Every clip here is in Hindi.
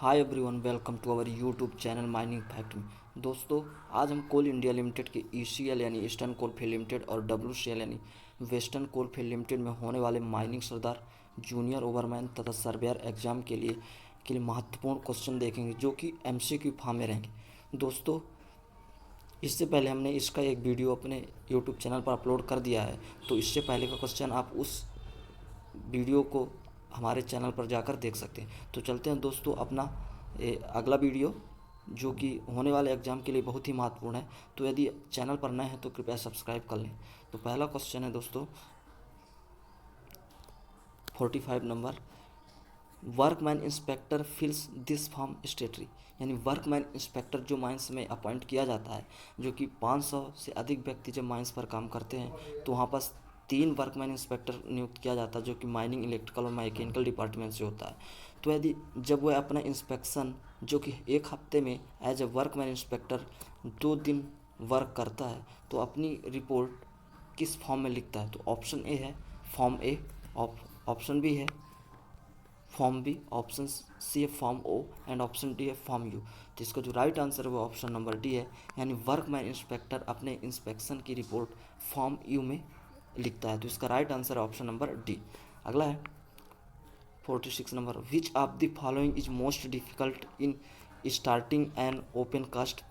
Hi everyone, welcome to our YouTube channel mining fact में। दोस्तों, आज हम कोल इंडिया लिमिटेड के ईसीएल यानी ईस्टर्न कोलफील्ड लिमिटेड और डब्ल्यूसीएल यानी वेस्टर्न कोलफील्ड लिमिटेड में होने वाले माइनिंग सरदार, जूनियर ओवरमैन तथा सर्वेयर एग्जाम के लिए महत्वपूर्ण क्वेश्चन देखेंगे जो कि एमसीक्यू फॉर्म में रहेंगे। दोस्तों, इससे पहले हमने इसका एक वीडियो अपने यूट्यूब चैनल पर अपलोड कर दिया है, तो इससे पहले का क्वेश्चन आप उस वीडियो को हमारे चैनल पर जाकर देख सकते हैं। तो चलते हैं दोस्तों अपना अगला वीडियो, जो कि होने वाले एग्ज़ाम के लिए बहुत ही महत्वपूर्ण है। तो यदि चैनल पर नए हैं तो कृपया सब्सक्राइब कर लें। तो पहला क्वेश्चन है दोस्तों 45 number, workman inspector fills this form statutory. यानी वर्कमैन इंस्पेक्टर जो माइंस में अपॉइंट किया जाता है, जो कि 500 से अधिक व्यक्ति जब माइंस पर काम करते हैं तो वहाँ पर 3 वर्कमैन इंस्पेक्टर नियुक्त किया जाता है, जो कि माइनिंग, इलेक्ट्रिकल और मैकेनिकल डिपार्टमेंट से होता है। तो यदि जब वह अपना इंस्पेक्शन जो कि 1 हफ्ते में एज ए वर्कमैन इंस्पेक्टर 2 दिन वर्क करता है, तो अपनी रिपोर्ट किस फॉर्म में लिखता है? तो ऑप्शन ए है फॉर्म ए, ऑप्शन बी है फॉर्म बी, ऑप्शन सी है form O and option D है फॉर्म यू। तो इसका जो राइट आंसर है वो ऑप्शन नंबर डी है, यानी वर्कमैन इंस्पेक्टर अपने इंस्पेक्शन की रिपोर्ट फॉर्म यू में लिखता है। तो इसका राइट आंसर है ऑप्शन नंबर डी। अगला है 46 number, which of the following is most difficult in starting an open cast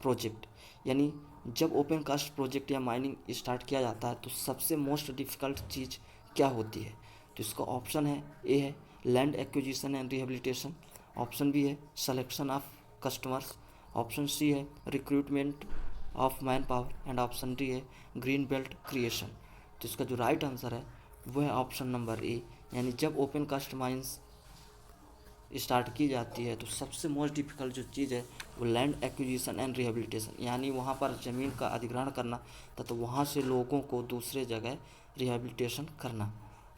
project. यानी जब ओपन कास्ट प्रोजेक्ट या माइनिंग स्टार्ट किया जाता है तो सबसे मोस्ट डिफ़िकल्ट चीज़ क्या होती है? तो इसका ऑप्शन है ए है land acquisition and rehabilitation, option B है selection of customers, option C है recruitment of man power and option D है ग्रीन बेल्ट क्रिएशन। तो इसका जो राइट आंसर है वो है ऑप्शन नंबर ए, यानी जब ओपन कास्ट माइंस स्टार्ट की जाती है तो सबसे मोस्ट डिफ़िकल्ट जो चीज़ है वो लैंड एक्विजिशन एंड रिहेबिलिटेशन, यानी वहाँ पर ज़मीन का अधिग्रहण करना तथा वहाँ से लोगों को दूसरे जगह रिहेबिलिटेशन करना।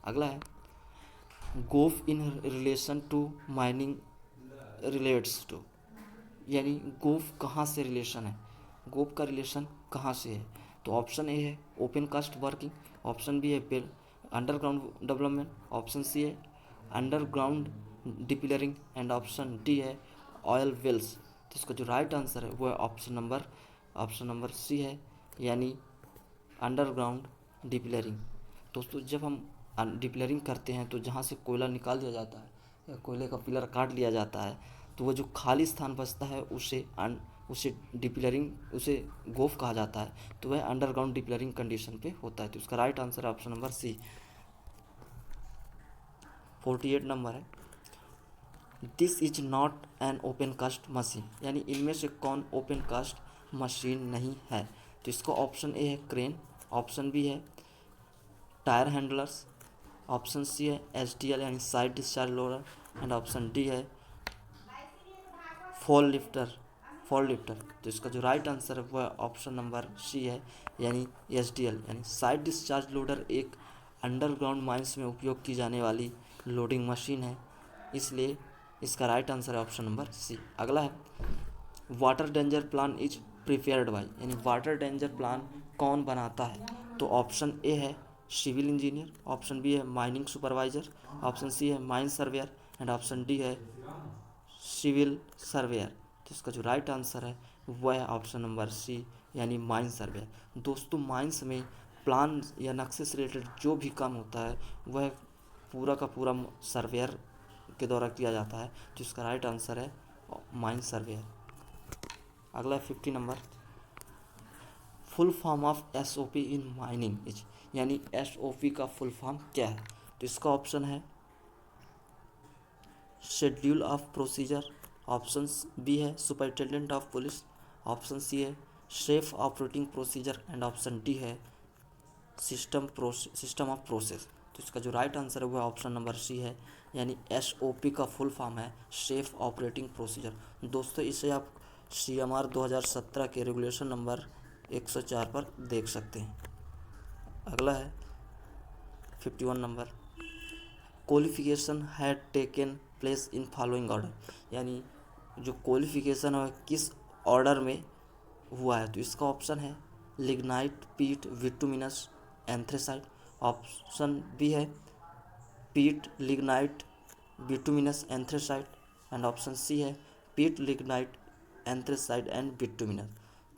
अगला है goaf in relation to mining relates to. यानी गोफ कहाँ से रिलेशन है, गोफ का रिलेशन कहाँ से है? तो ऑप्शन ए है open cast working, option B है अंडरग्राउंड डेवलपमेंट, ऑप्शन सी है underground depillaring and option D है ऑयल वेल्स। तो इसका जो राइट आंसर है वो है ऑप्शन नंबर सी है, यानी अंडरग्राउंड डिपिलरिंग। दोस्तों, जब हम डिपिलरिंग करते हैं तो जहाँ से कोयला निकाल दिया जाता है या कोयले का पिलर काट लिया जाता है, तो वो जो खाली स्थान बचता है उसे डिपिलरिंग, उसे गोफ कहा जाता है। तो वह अंडरग्राउंड डिपिलरिंग कंडीशन पे होता है। तो इसका राइट आंसर है ऑप्शन नंबर सी। 48 नंबर है, this is not an open cast machine. यानी इनमें से कौन ओपन कास्ट मशीन नहीं है? तो इसका ऑप्शन ए है क्रेन, ऑप्शन बी है टायर हैंडलर्स, ऑप्शन सी है एसडीएल यानी side discharge loader and option D है फॉल लिफ्टर। तो इसका जो राइट आंसर है वो है ऑप्शन नंबर सी है, यानी एसडीएल यानी साइड डिस्चार्ज लोडर एक अंडरग्राउंड माइंस में उपयोग की जाने वाली लोडिंग मशीन है, इसलिए इसका राइट आंसर है ऑप्शन नंबर सी। अगला है water danger plan is prepared by. यानी वाटर डेंजर प्लान कौन बनाता है? तो ऑप्शन ए है सिविल इंजीनियर, ऑप्शन बी है माइनिंग सुपरवाइजर, ऑप्शन सी है mine surveyor and option D है सिविल सर्वेयर। तो इसका जो राइट आंसर है वह है ऑप्शन नंबर सी, यानी माइन सर्वेयर। दोस्तों, माइंस में प्लान या नक्शे से रिलेटेड जो भी काम होता है वह पूरा का पूरा सर्वेयर के द्वारा किया जाता है। तो इसका राइट आंसर है माइन सर्वेयर। अगला 50 number, full form of SOP in mining is. यानी एसओपी का फुल फॉर्म क्या है? तो इसका ऑप्शन है schedule of procedure, option B है superintendent of police, option C है safe operating procedure and option D है सिस्टम ऑफ प्रोसेस। तो इसका जो राइट आंसर है वो ऑप्शन नंबर सी है, यानी एसओपी का फुल फॉर्म है सेफ ऑपरेटिंग प्रोसीजर। दोस्तों, इसे आप सीएमआर 2017 के रेगुलेशन नंबर 104 पर देख सकते हैं। अगला है 51 number, qualification had taken place in following order. यानी जो क्वालिफिकेशन है किस ऑर्डर में हुआ है? तो इसका ऑप्शन है लिग्नाइट, पीट, विटुमिनस, एंथ्रेसाइट, ऑप्शन बी है peat, lignite, bituminous, anthracite, and option C है peat, lignite, anthracite and bituminous.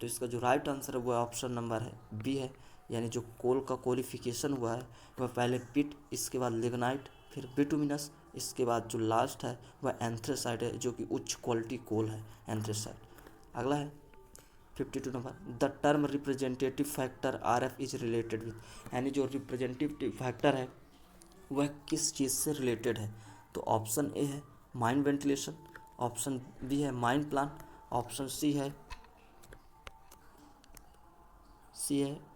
तो इसका जो राइट आंसर है वो ऑप्शन नंबर है बी है, यानी जो कोल का क्वालिफिकेशन हुआ है वह पहले पिट, इसके बाद लिग्नाइट, फिर बिटुमिनस, इसके बाद जो लास्ट है वह एंथ्रेसाइट है, जो कि उच्च क्वालिटी कोल है एंथ्रेसाइट। अगला है 52 number, the term representative factor R F is related with, यानी जो रिप्रेजेंटेटिव फैक्टर है वह किस चीज़ से रिलेटेड है। तो ऑप्शन ए है माइन वेंटिलेशन, ऑप्शन बी है माइन प्लान, ऑप्शन सी है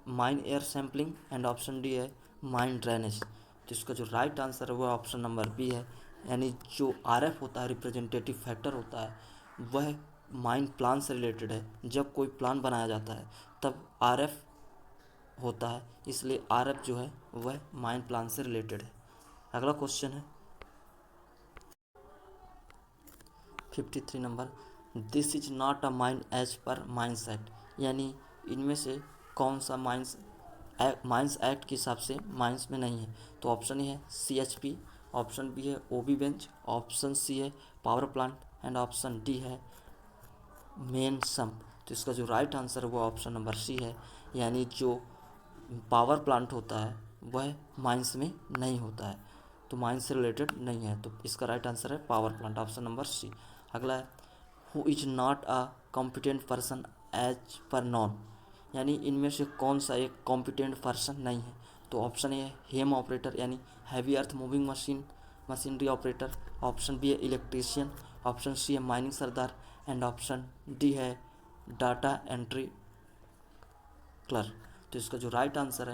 mine air sampling and option D है माइन ड्रेनेज। तो इसका जो राइट आंसर है वो ऑप्शन नंबर बी है, यानी जो आर एफ होता है रिप्रेजेंटेटिव फैक्टर होता है वह माइन प्लान से रिलेटेड है। जब कोई प्लान बनाया जाता है तब आर एफ होता है, इसलिए आर एफ जो है वह माइन प्लान से रिलेटेड है। अगला क्वेश्चन है 53 number, this is not a mine as per mines act, यानी इनमें से कौन सा माइंस एक्ट के हिसाब से माइंस में नहीं है। तो ऑप्शन ए है CHP, ऑप्शन बी है OB बेंच, ऑप्शन सी है power plant and option D है मेन सम्प। तो इसका जो राइट आंसर है वो ऑप्शन नंबर सी है, यानी जो पावर प्लांट होता है वह माइंस में नहीं होता है, तो माइंस से रिलेटेड नहीं है। तो इसका राइट आंसर है power plant, option number C. अगला है who is not a competent person as per known, यानी इनमें से कौन सा एक कॉम्पिटेंट पर्सन नहीं है। तो ऑप्शन ए है हेम ऑपरेटर, यानी heavy earth moving machinery operator, option B है इलेक्ट्रीशियन, ऑप्शन सी है mining sardar and option D है डाटा एंट्री क्लर्क। तो इसका जो राइट आंसर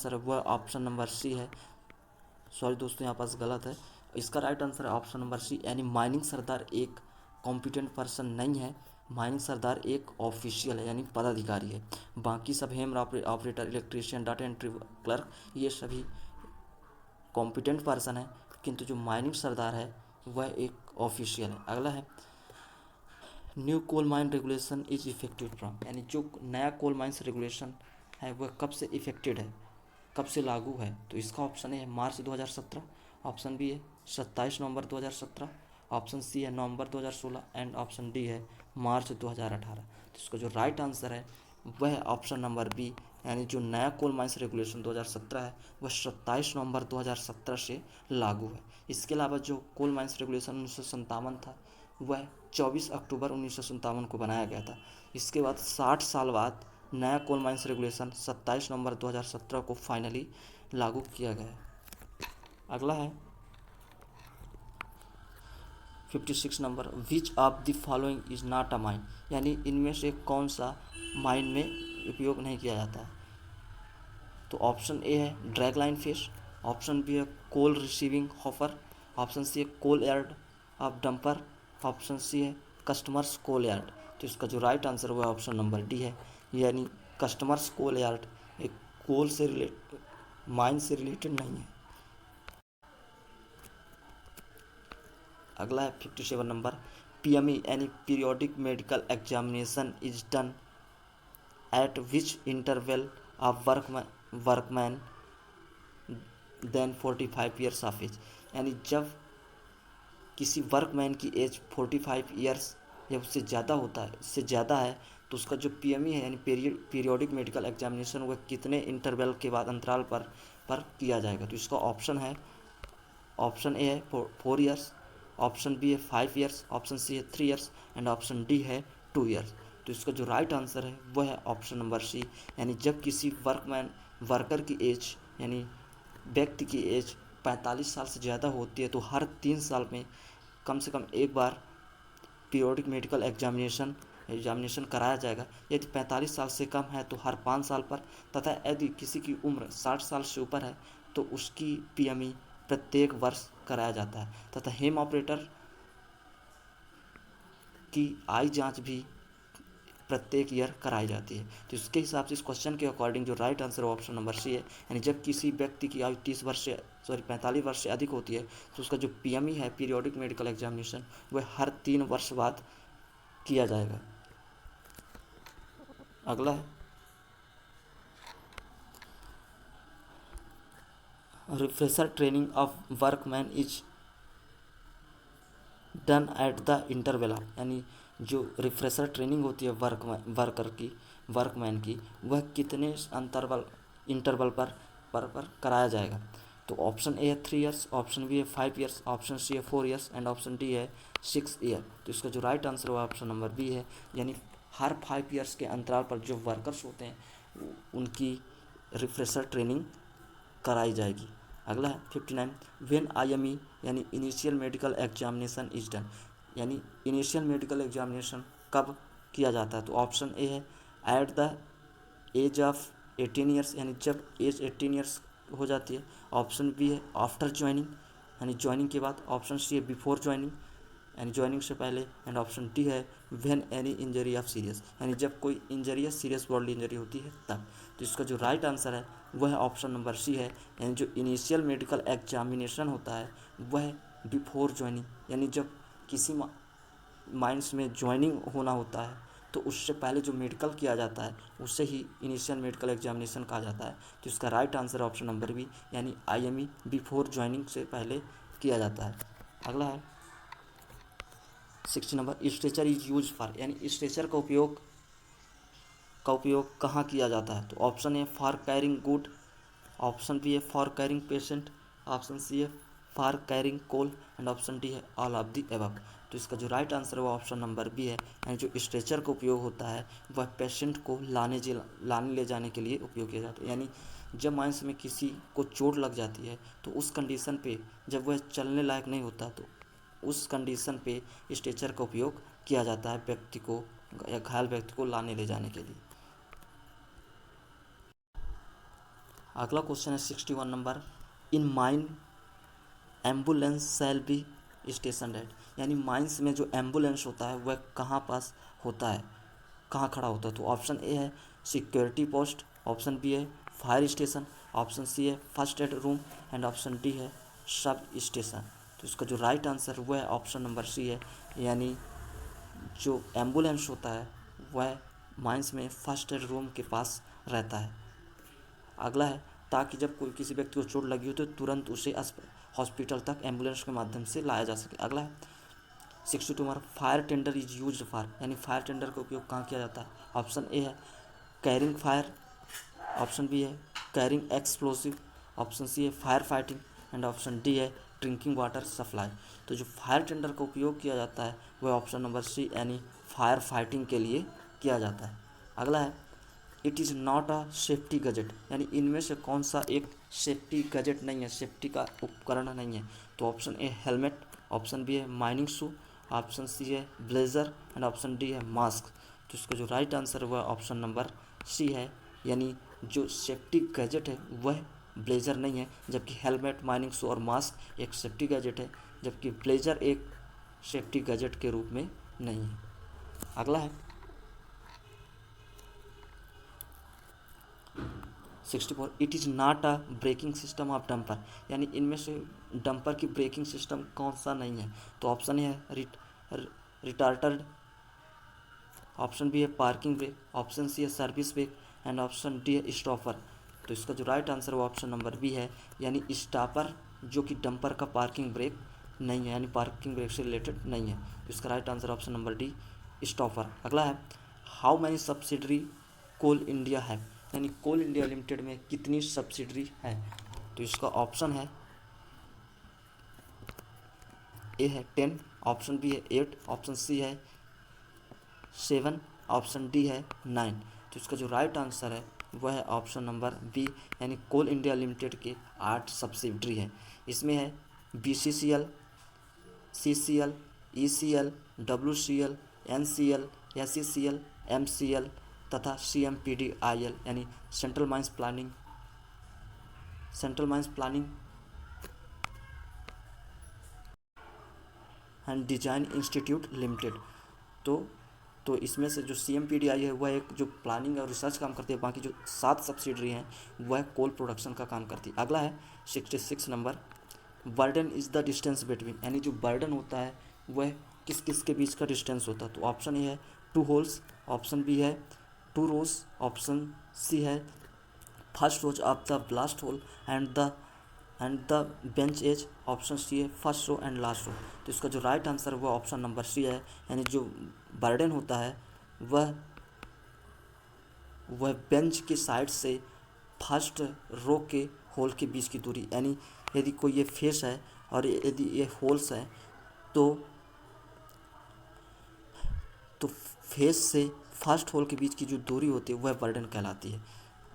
है वह ऑप्शन नंबर सी है। सॉरी दोस्तों, यहाँ पास गलत है, इसका राइट आंसर है ऑप्शन नंबर सी, यानी माइनिंग सरदार एक कॉम्पिटेंट पर्सन नहीं है। माइनिंग सरदार एक ऑफिशियल है, यानी पदाधिकारी है। बाकी सब HEMM operator, electrician, data entry clerk ये सभी कॉम्पिटेंट पर्सन है, किंतु जो माइनिंग सरदार है वह एक ऑफिशियल है। अगला है new coal mine regulation is effected from, यानी जो नया कोल माइंस रेगुलेशन है वह कब से इफेक्टेड है, कब से लागू है। तो इसका ऑप्शन ए है मार्च 2017, ऑप्शन बी है 27 नवंबर 2017, ऑप्शन सी है नवंबर 2016 एंड ऑप्शन डी है मार्च 2018। तो इसका जो राइट आंसर है वह है ऑप्शन नंबर बी, यानी जो नया कोल माइंस रेगुलेशन 2017 है वह 27 नवंबर 2017 से लागू है। इसके अलावा जो कोल माइंस रेगुलेशन 1957 था वह 24 अक्टूबर 1957 को बनाया गया था। इसके बाद 60 साल बाद नया कोल माइंस रेगुलेशन 27 नवंबर 2017 को फाइनली लागू किया गया है। अगला है 56 number, which of the following is not a mine, यानी इनमें से कौन सा माइन में उपयोग नहीं किया जाता है। तो ऑप्शन ए है drag line fish, option B है coal receiving hopper, option C है coal yard of dumper, option C है कस्टमर्स कोल यार्ड। तो इसका जो राइट आंसर हुआ ऑप्शन नंबर डी है, यानी कस्टमर्स कोल यार्ड एक कोल से रिलेटेड माइन से रिलेटेड नहीं है। अगला है 57 नंबर, PME यानी periodic medical examination is done at which interval of workman then 45 years of age, यानी जब किसी वर्कमैन की एज 45 ईयर्स या उससे ज़्यादा होता है, इससे ज़्यादा है, तो उसका जो PME है यानी पीरियोडिक मेडिकल एग्जामिनेशन वह कितने इंटरवल के बाद अंतराल पर किया जाएगा। तो इसका ऑप्शन है ऑप्शन ए है 4 ईयर्स, ऑप्शन बी है 5 ईयर्स, ऑप्शन सी है 3 ईयर्स एंड ऑप्शन डी है 2 ईयर्स। तो इसका जो राइट आंसर है वह है ऑप्शन नंबर सी, यानी जब किसी वर्कर की एज यानी व्यक्ति की एज 45 साल से ज़्यादा होती है तो हर 3 साल में कम से कम एक बार पीरियोडिक मेडिकल एग्जामिनेशन कराया जाएगा। यदि 45 साल से कम है तो हर 5 साल पर, तथा यदि किसी की उम्र 60 साल से ऊपर है तो उसकी PME प्रत्येक वर्ष कराया जाता है, तथा हेम ऑपरेटर की आई जांच भी प्रत्येक ईयर कराई जाती है। तो इसके हिसाब से इस क्वेश्चन के अकॉर्डिंग जो राइट आंसर है ऑप्शन नंबर सी है, यानी जब किसी व्यक्ति की आयु 45 वर्ष से अधिक होती है तो उसका जो PME है पीरियोडिक मेडिकल एग्जामिनेशन वह हर 3 वर्ष बाद किया जाएगा। अगला है refresher training of workman is done at the interval of, यानी जो रिफ्रेशर ट्रेनिंग होती है वर्कमैन की, वह कितने इंटरवल पर कराया जाएगा। तो ऑप्शन ए है 3 ईयर्स, ऑप्शन बी है 5 ईयर्स, ऑप्शन सी है 4 ईयर्स एंड ऑप्शन डी है 6 ईयर। तो इसका जो राइट आंसर हुआ ऑप्शन नंबर बी है, यानी हर 5 ईयर्स के अंतराल पर जो वर्कर्स होते हैं उनकी रिफ्रेशर ट्रेनिंग कराई जाएगी। अगला है 59, व्हेन IME यानी initial medical examination is done, यानी इनिशियल मेडिकल एग्जामिनेशन कब किया जाता है। तो ऑप्शन ए है at the age of 18 years, यानी जब एज 18 ईयर्स हो जाती है। ऑप्शन बी है आफ्टर ज्वाइनिंग, यानी ज्वाइनिंग के बाद। ऑप्शन सी है बिफोर ज्वाइनिंग, यानी ज्वाइनिंग से पहले। एंड ऑप्शन डी है when any injury of serious, यानी जब कोई इंजरी या सीरियस बॉडी इंजरी होती है तब। तो इसका जो राइट आंसर है वह ऑप्शन नंबर सी है, यानी जो इनिशियल मेडिकल एग्जामिनेशन होता है वह बिफोर ज्वाइनिंग, यानी जब किसी माइंस में ज्वाइनिंग होना होता है तो उससे पहले जो मेडिकल किया जाता है उसे ही इनिशियल मेडिकल एग्जामिनेशन कहा जाता है। तो इसका right answer option number B, यानी IME बिफोर ज्वाइनिंग से पहले किया जाता है। अगला है 60 number, stretcher is use for, यानी स्ट्रेचर का उपयोग कहाँ किया जाता है। तो option A for carrying good, option B है for carrying patient, option C है for carrying coal and option D है ऑल ऑफ दी एबव। तो इसका जो राइट आंसर है वो ऑप्शन नंबर बी है, यानी जो स्ट्रेचर का उपयोग होता है वह पेशेंट को लाने ले जाने के लिए उपयोग किया जाता है। यानी जब माइंस में किसी को चोट लग जाती है तो उस कंडीशन पे जब वह चलने लायक नहीं होता तो उस कंडीशन पे स्ट्रेचर का उपयोग किया जाता है व्यक्ति को या घायल व्यक्ति को लाने ले जाने के लिए। अगला क्वेश्चन है 61 number, in mine ambulance shall be station at, यानी माइंस में जो एम्बुलेंस होता है वह कहाँ पास होता है, कहाँ खड़ा होता है। तो ऑप्शन ए है सिक्योरिटी पोस्ट, ऑप्शन बी है फायर स्टेशन, ऑप्शन सी है first aid room and option D है सब स्टेशन। तो इसका जो राइट आंसर वह ऑप्शन नंबर सी है, यानी जो एम्बुलेंस होता है वह माइंस में फर्स्ट एड रूम के पास रहता है। अगला है ताकि जब कोई किसी व्यक्ति को चोट लगी हो तो तुरंत उसे हॉस्पिटल तक एम्बुलेंस के माध्यम से लाया जा सके। अगला है 62 number, fire tender is use for, यानी फायर टेंडर का उपयोग कहाँ किया जाता है। ऑप्शन ए है कैरिंग फायर, ऑप्शन बी है कैरिंग एक्सप्लोसिव, ऑप्शन सी है fire fighting and option D है ड्रिंकिंग वाटर सप्लाई। तो जो फायर टेंडर का उपयोग किया जाता है वह ऑप्शन नंबर सी, यानी फायर फाइटिंग के लिए किया जाता है। अगला है it is not a safety gadget, यानी इनमें से कौन सा एक सेफ्टी गजेट नहीं है, सेफ्टी का उपकरण नहीं है। तो option A helmet, option B है माइनिंग शू, ऑप्शन सी है ब्लेजर एंड ऑप्शन डी है मास्क। तो इसका जो राइट आंसर है वह ऑप्शन नंबर सी है, यानी जो सेफ्टी गैजेट है वह ब्लेजर नहीं है, जबकि हेलमेट, माइनिंग शू और मास्क एक सेफ्टी गैजेट है, जबकि ब्लेजर एक सेफ्टी गैजेट के रूप में नहीं है। अगला है 64, it is not a braking system of dumper, यानी इनमें से डंपर की ब्रेकिंग सिस्टम कौन सा नहीं है। तो ऑप्शन है रिटार्टर्ड, ऑप्शन बी है पार्किंग ब्रेक, ऑप्शन सी है service brake and option D है स्टॉपर। तो इसका जो राइट आंसर वो ऑप्शन नंबर बी है, यानी स्टॉपर, जो कि डंपर का पार्किंग ब्रेक नहीं है, यानी पार्किंग ब्रेक से रिलेटेड नहीं है। तो इसका right answer option number D stopper. अगला है how many subsidiary coal India है, यानी कोल इंडिया लिमिटेड में कितनी सब्सिडरी है। तो इसका ऑप्शन है ए है 10, ऑप्शन बी है 8, ऑप्शन सी है 7, ऑप्शन डी है 9। तो इसका जो राइट आंसर है वह है ऑप्शन नंबर बी, यानी कोल इंडिया लिमिटेड के 8 सब्सिडरी है। इसमें है BCCL, CCL, ECL, WCL, NCL, SECL, MCL तथा CMPDIL, यानी central mines planning and design institute limited. तो इसमें से जो CMPDI है वह एक जो प्लानिंग और रिसर्च काम करती है, बाकी जो 7 सब्सिडरी हैं वह कोल प्रोडक्शन का काम करती है। अगला है 66 number, burden is the distance between, यानी जो बर्डन होता है वह किस किस के बीच का डिस्टेंस होता है। तो ऑप्शन ए है 2 होल्स, ऑप्शन बी है 2 रोज, ऑप्शन सी है first rows of the blast hole and the end the bench edge option C है first row and last row. तो इसका जो राइट आंसर है वो ऑप्शन नंबर सी है, यानी जो बर्डन होता है वह बेंच के साइड से फर्स्ट रो के होल के बीच की दूरी, यानी यदि कोई ये फेस है और यदि ये होल्स है तो फेस से फर्स्ट होल के बीच की जो दूरी होती है वह बर्डन कहलाती है,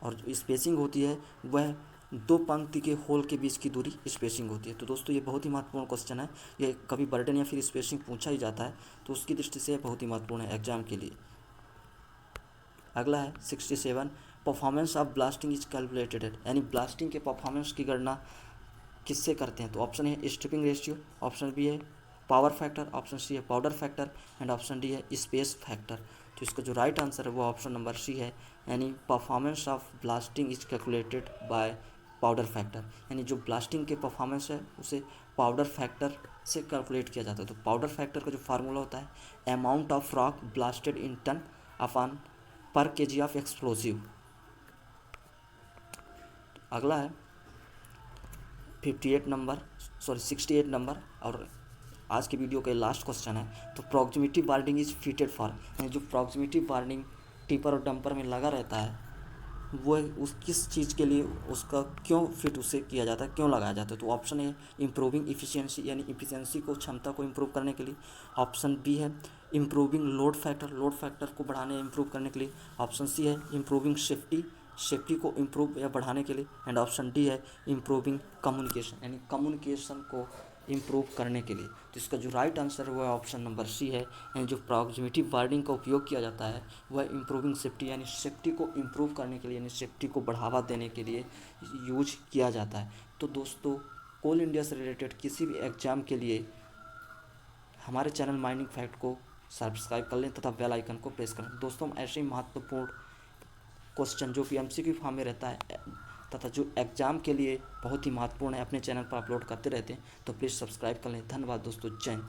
और जो स्पेसिंग होती है वह दो पंक्ति के होल के बीच की दूरी स्पेसिंग होती है। तो दोस्तों ये बहुत ही महत्वपूर्ण क्वेश्चन है, ये कभी बर्डन या फिर स्पेसिंग पूछा ही जाता है, तो उसकी दृष्टि से बहुत ही महत्वपूर्ण है एग्जाम के लिए। अगला है 67, performance of blasting is calculated, यानी ब्लास्टिंग के परफॉर्मेंस की गणना किससे करते हैं। तो ऑप्शन है स्ट्रिपिंग रेशियो, ऑप्शन बी है पावर फैक्टर, ऑप्शन सी है powder factor and option D है स्पेस फैक्टर। तो इसका जो राइट आंसर है वो ऑप्शन नंबर सी है, यानी performance of blasting is calculated by powder factor, यानी जो ब्लास्टिंग के परफॉर्मेंस है उसे पाउडर फैक्टर से कैलकुलेट किया जाता है। तो पाउडर फैक्टर का जो फार्मूला होता है amount of rock blasted in ton upon per KG of explosive. अगला है 68 नंबर और आज की वीडियो का लास्ट क्वेश्चन है। तो proximity warning is fitted for, यानी जो प्रॉक्सिमिटी वार्निंग टिपर और डंपर में लगा रहता है वो उस किस चीज़ के लिए उसका क्यों फिट उसे किया जाता है, क्यों लगाया जाता है। तो ऑप्शन है इम्प्रूविंग इफिशियंसी, यानी इफिशियंसी को क्षमता को इम्प्रूव करने के लिए। ऑप्शन बी है इम्प्रूविंग लोड फैक्टर को बढ़ाने या इम्प्रूव करने के लिए। ऑप्शन सी है इम्प्रूविंग सेफ्टी को इम्प्रूव या बढ़ाने के लिए। एंड ऑप्शन डी है इम्प्रूविंग कम्युनिकेशन, यानी कम्युनिकेशन को इम्प्रूव करने के लिए। तो इसका जो राइट आंसर है वह ऑप्शन नंबर सी है, यानी जो प्रॉक्सिमिटी वार्निंग का उपयोग किया जाता है वह इम्प्रूविंग सेफ्टी, यानी सेफ्टी को इम्प्रूव करने के लिए, यानी सेफ्टी को बढ़ावा देने के लिए यूज किया जाता है। तो दोस्तों कोल इंडिया से रिलेटेड किसी भी एग्ज़ाम के लिए हमारे चैनल माइनिंग फैक्ट को सब्सक्राइब कर लें तथा बेल आइकन को प्रेस करें। दोस्तों हम ऐसे ही महत्वपूर्ण क्वेश्चन जो कि एमसीक्यू फॉर्म में रहता है तथा जो एग्ज़ाम के लिए बहुत ही महत्वपूर्ण है अपने चैनल पर अपलोड करते रहते हैं, तो प्लीज़ सब्सक्राइब कर लें। धन्यवाद दोस्तों, जय हिंद।